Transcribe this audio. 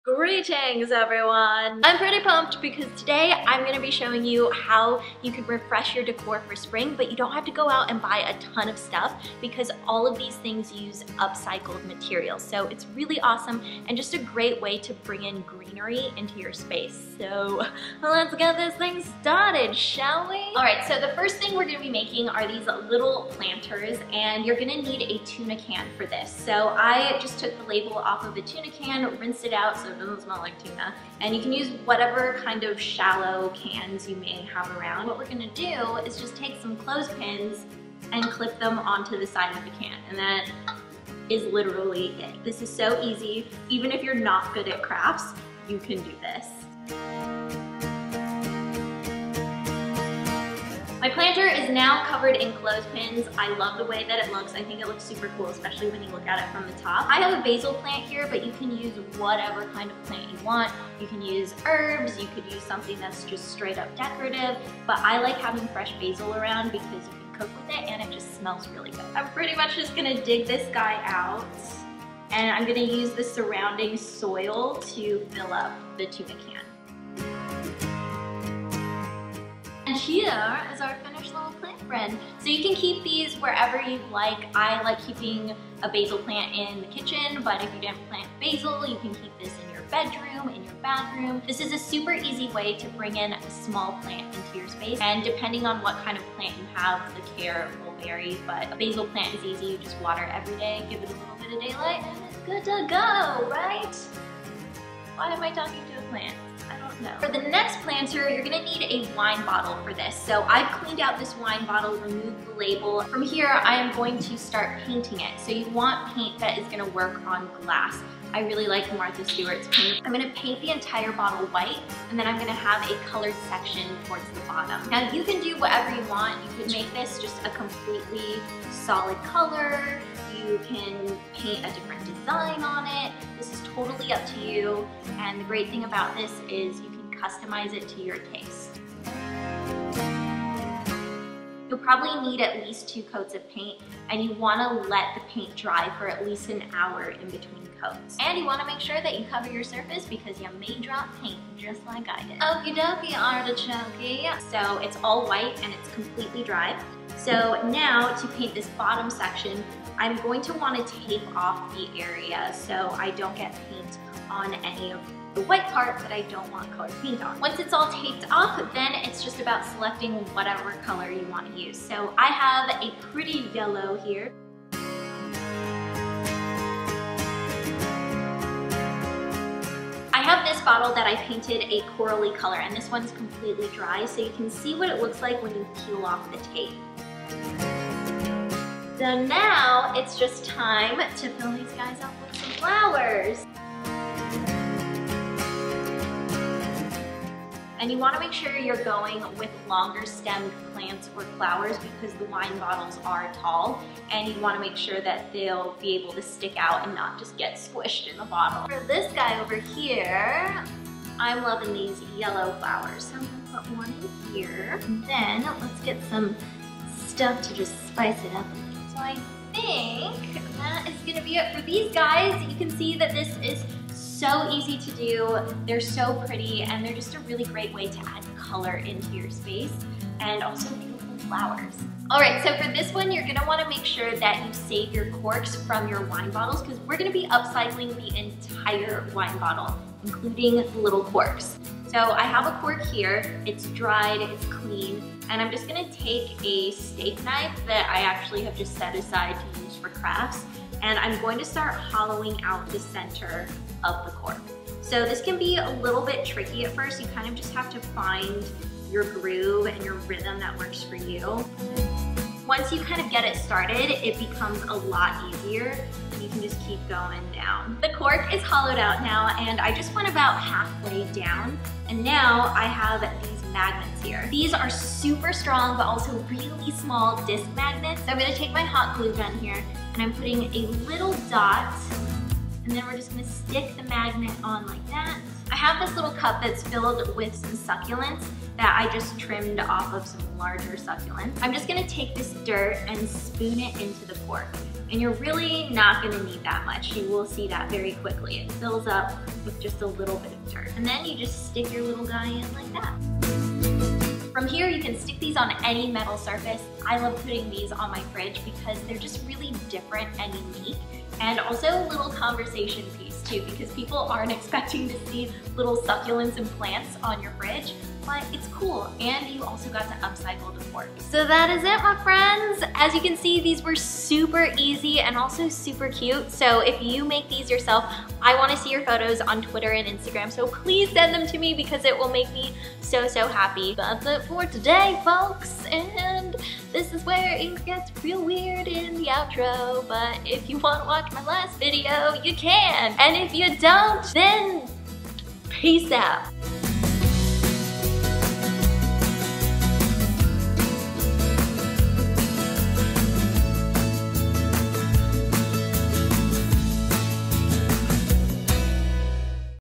Greetings everyone! I'm pretty pumped because today I'm going to be showing you how you can refresh your decor for spring, but you don't have to go out and buy a ton of stuff because all of these things use upcycled materials. So it's really awesome and just a great way to bring in greenery into your space. So let's get this thing started, shall we? Alright, so the first thing we're going to be making are these little planters, and you're going to need a tuna can for this. So I just took the label off of a tuna can, rinsed it out so it doesn't smell like tuna, and you can use whatever kind of shallow cans you may have around. What we're gonna do is just take some clothespins and clip them onto the side of the can, and that is literally it. This is so easy. Even if you're not good at crafts, you can do this. My planter is now covered in clothespins. I love the way that it looks. I think it looks super cool, especially when you look at it from the top. I have a basil plant here, but you can use whatever kind of plant you want. You can use herbs, you could use something that's just straight up decorative, but I like having fresh basil around because you can cook with it and it just smells really good. I'm pretty much just gonna dig this guy out, and I'm gonna use the surrounding soil to fill up the tuna can. And here is our finished little plant friend. So you can keep these wherever you like. I like keeping a basil plant in the kitchen, but if you didn't plant basil, you can keep this in your bedroom, in your bathroom. This is a super easy way to bring in a small plant into your space. And depending on what kind of plant you have, the care will vary, but a basil plant is easy. You just water every day, give it a little bit of daylight, and it's good to go, right? Why am I talking to a plant? I don't know. For the next planter, you're gonna need a wine bottle for this. So I've cleaned out this wine bottle, removed the label. From here, I am going to start painting it. So you want paint that is gonna work on glass. I really like Martha Stewart's paint. I'm gonna paint the entire bottle white, and then I'm gonna have a colored section towards the bottom. Now you can do whatever you want. You could make this just a completely solid color. You can paint a different design on it. This is totally up to you. And the great thing about this is you can customize it to your taste. You'll probably need at least 2 coats of paint, and you wanna let the paint dry for at least an hour in between coats. And you wanna make sure that you cover your surface because you may drop paint just like I did. Okie dokie, artichoke. So it's all white and it's completely dry. So now to paint this bottom section, I'm going to want to tape off the area so I don't get paint on any of the white part that I don't want colored paint on. Once it's all taped off, then it's just about selecting whatever color you want to use. So I have a pretty yellow here. I have this bottle that I painted a corally color, and this one's completely dry, so you can see what it looks like when you peel off the tape. So now it's just time to fill these guys up with some flowers. And you want to make sure you're going with longer stemmed plants or flowers because the wine bottles are tall, and you want to make sure that they'll be able to stick out and not just get squished in the bottle. For this guy over here, I'm loving these yellow flowers. So I'm going to put one in here. And then let's get some stuff to just spice it up. So I think that is gonna be it for these guys. You can see that this is so easy to do. They're so pretty, and they're just a really great way to add color into your space, and also beautiful flowers. All right, so for this one, you're gonna wanna make sure that you save your corks from your wine bottles because we're gonna be upcycling the entire wine bottle, including the little corks. So I have a cork here, it's dried, it's clean, and I'm just gonna take a steak knife that I actually have just set aside to use for crafts, and I'm going to start hollowing out the center of the cork. So this can be a little bit tricky at first. You kind of just have to find your groove and your rhythm that works for you. Once you kind of get it started, it becomes a lot easier. You can just keep going down. The cork is hollowed out now, and I just went about halfway down, and now I have these magnets here. These are super strong, but also really small disc magnets. So I'm gonna take my hot glue gun here, and I'm putting a little dot, and then we're just gonna stick the magnet on like that. I have this little cup that's filled with some succulents that I just trimmed off of some larger succulents. I'm just gonna take this dirt and spoon it into the cork. And you're really not gonna need that much. You will see that very quickly. It fills up with just a little bit of dirt. And then you just stick your little guy in like that. From here, you can stick these on any metal surface. I love putting these on my fridge because they're just really different and unique. And also a little conversation piece too, because people aren't expecting to see little succulents and plants on your fridge, but it's cool. And you also got to upcycle the cork. So that is it, my friends. As you can see, these were super easy and also super cute. So if you make these yourself, I want to see your photos on Twitter and Instagram. So please send them to me because it will make me so, so happy. That's it for today, folks. And this is where it gets real weird in the outro. But if you want to watch my last video, you can. And if you don't, then peace out.